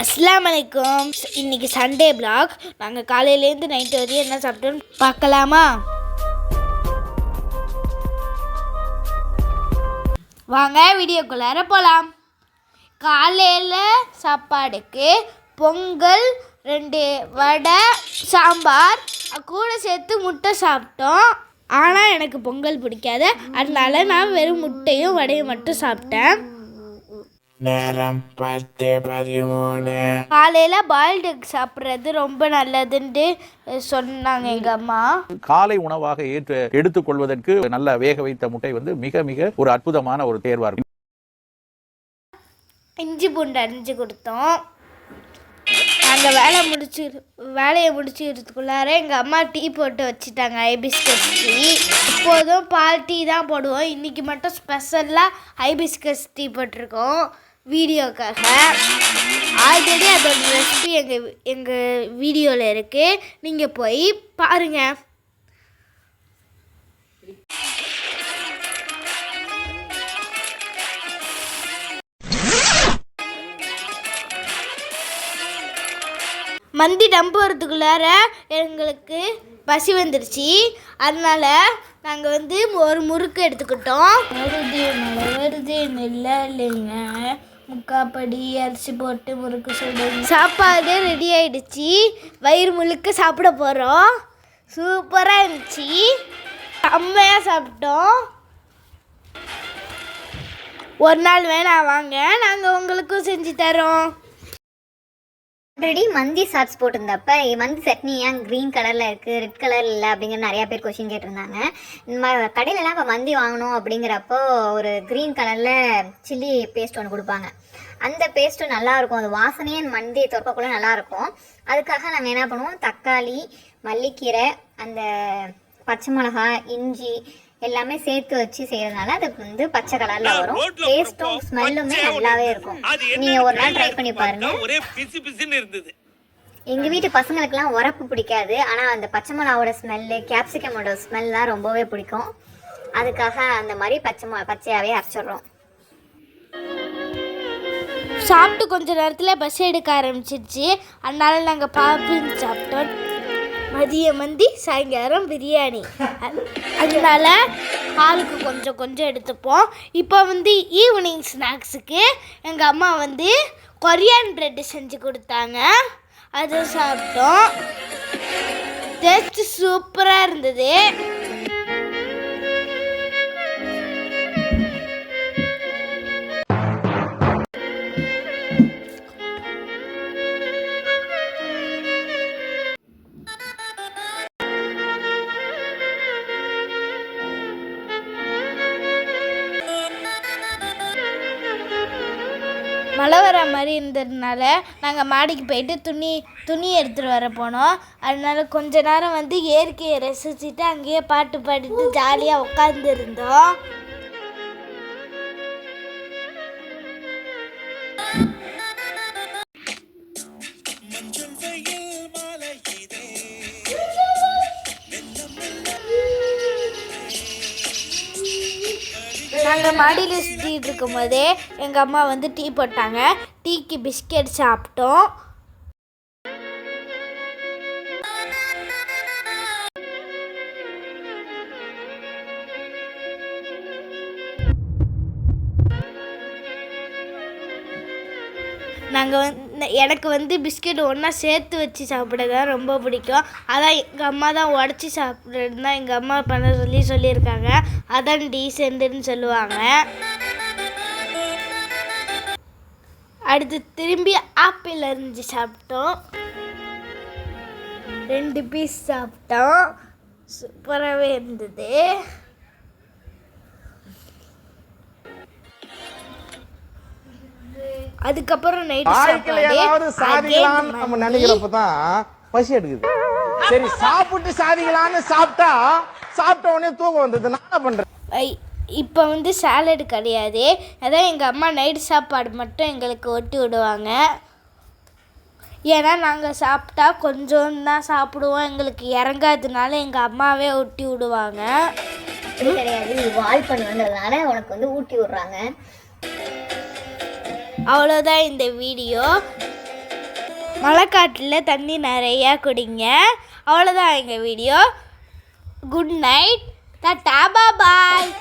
அஸ்ஸலாமு அலைக்கும். இன்றைக்கி சண்டே பிளாக். நாங்கள் காலையிலேருந்து நைட்டு வரையும் என்ன சாப்பிட்டோன்னு பார்க்கலாமா? வாங்க வீடியோக்குள்ளார போகலாம். காலையில் சாப்பாடுக்கு பொங்கல், 2 வடை, சாம்பார் கூட சேர்த்து முட்டை சாப்பிட்டோம். ஆனால் எனக்கு பொங்கல் பிடிக்காது, அதனால நான் வெறும் முட்டையும் வடையும் மட்டும் சாப்பிட்டேன். நேரம் 10:13. காலையில் பாயில்டு எக் சாப்பிட்றது ரொம்ப நல்லதுன்ட்டு சொன்னாங்க எங்கள் அம்மா. காலை உணவாக எடுத்துக்கொள்வதற்கு நல்ல வேக வைத்த முட்டை மிக மிக ஒரு அற்புதமான ஒரு தேர்வாக இருக்கும். இஞ்சி பூண்டு அரிஞ்சு கொடுத்தோம். நாங்கள் வேலையை முடிச்சுக்கிறதுக்குள்ளார எங்கள் அம்மா டீ போட்டு வச்சுட்டாங்க, ஹைபிஸ்கஸ் டீ. இப்போதும் பால் டீ தான் போடுவோம். இன்றைக்கி மட்டும் ஸ்பெஷலாக ஹைபிஸ்கஸ் டீ போட்டிருக்கோம் வீடியோக்காக. ஆல்ரெடி அதோட ரெசிபி எங்கள் வீடியோவில் இருக்குது, நீங்கள் போய் பாருங்கள். மந்தி டம்பு வரதுக்குள்ளார எங்களுக்கு பசி வந்துடுச்சு. அதனால் நாங்கள் ஒரு முறுக்கு எடுத்துக்கிட்டோம். வருது இல்லைங்க, முக்காப்படி அரிசி போட்டு முறுக்கு சுடுங்க. சாப்பாடு ரெடி ஆகிடுச்சு, வயிறு முழுக்க சாப்பிட போகிறோம். சூப்பராக இருந்துச்சு, செம்மையாக சாப்பிட்டோம். ஒரு நாள் வேணா வாங்க, நாங்கள் உங்களுக்கும் செஞ்சு தரோம். ஆல்ரெடி மந்தி ஷார்ட்ஸ் போட்டிருந்தப்ப மந்தி சட்னி ஏன் க்ரீன் கலரில் இருக்குது, ரெட் கலர் இல்லை அப்படிங்கிற நிறையா பேர் கொஷின் கேட்டிருந்தாங்க. கடையிலலாம் இப்போ மந்தி வாங்கணும் அப்படிங்கிறப்போ ஒரு க்ரீன் கலரில் சில்லி பேஸ்ட் ஒன்று கொடுப்பாங்க. அந்த பேஸ்ட்டும் நல்லாயிருக்கும், அது வாசனையே மந்தி தொற்கக்குள்ளே நல்லாயிருக்கும். அதுக்காக நாங்கள் என்ன பண்ணுவோம், தக்காளி, மல்லிக்கீரை, அந்த பச்சை மிளகாய், இஞ்சி எல்லாமே சேர்த்து வச்சு செய்யறதுனால அது பச்சை கலர்ல வரும். டேஸ்டும் ஸ்மெல்லுமே நல்லாவே இருக்கும். நீங்க ஒரு நாள் ட்ரை பண்ணி பாருங்க. எங்க வீட்டு பசங்களுக்குலாம் உரப்பு பிடிக்காது, ஆனா அந்த பச்சை மிளகாவோட ஸ்மெல்லு, கேப்சிகமோட ஸ்மெல்லாம் ரொம்பவே பிடிக்கும். அதுக்காக அந்த மாதிரி பச்சையாவே அரைச்சிடுறோம். சாப்பிட்டு கொஞ்ச நேரத்தில் பஸ் எடுக்க ஆரம்பிச்சிருச்சு, அதனால நாங்கள் பாப்பின்னு சாப்பிட்டோம். மதிய மந்தி, சாயங்காலம் பிரியாணி. அதனால ஆளுக்கு கொஞ்சம் கொஞ்சம் எடுத்துப்போம். இப்போ ஈவினிங் ஸ்நாக்ஸுக்கு எங்கள் அம்மா கொரியன் பிரெட்டு செஞ்சு கொடுத்தாங்க, அதை சாப்பிட்டோம். டேஸ்ட் சூப்பராக இருந்தது. மழை வர மாதிரி இருந்ததுனால நாங்கள் மாடிக்கு போயிட்டு துணி எடுத்துகிட்டு வர போனோம். அதனால கொஞ்ச நேரம் இயற்கையை ரசிச்சுட்டு அங்கேயே பாட்டு பாடிட்டு ஜாலியாக உட்காந்துருந்தோம். நாங்கள் மாடியில் சுற்றிட்டு இருக்கும் போதே எங்கள் அம்மா டீ போட்டாங்க. டீக்கு பிஸ்கெட் சாப்பிட்டோம். எனக்கு பிஸ்கெட் ஒன்றா சேர்த்து வச்சு சாப்பிட தான் ரொம்ப பிடிக்கும். அதான் எங்கள் அம்மா தான் உடச்சி சாப்பிட்றது தான் எங்கள் அம்மா பண்ண சொல்லியிருக்காங்க. அதான் டீசென்ட்னு சொல்லுவாங்க. அடுத்து திரும்பி ஆப்பிள் அரிஞ்சு சாப்பிட்டோம். 2 பீஸ் சாப்பிட்டோம், சூப்பராகவே இருந்தது. அதுக்கப்புறம் நைட் சாதிக்கலாம்னு நம்ம நினைக்கிறப்பதான் பசி எடுக்குது. சரி சாப்பிட்டு சாதிக்கலாம்னு சாப்பிட்ட உடனே தூக்கம் வந்தது. நான் பண்றேன். இப்போ சாலட் கிடையாது, அதான் எங்கள் அம்மா நைட் சாப்பாடு மட்டும் எங்களுக்கு ஒட்டி விடுவாங்க. ஏன்னா நாங்கள் சாப்பிட்டா கொஞ்சம் தான் சாப்பிடுவோம், எங்களுக்கு இறங்காததுனால எங்கள் அம்மாவே ஒட்டி விடுவாங்க. கிடையாது, வால் பண்ணி வந்ததுனால உனக்கு ஊட்டி விடுறாங்க. அவ்வளோதான் இந்த வீடியோ. மழைக்காட்டில் தண்ணி நிறையா குடிங்க. அவ்வளோதான் எங்கள் வீடியோ. Good night. டாடா பாய்.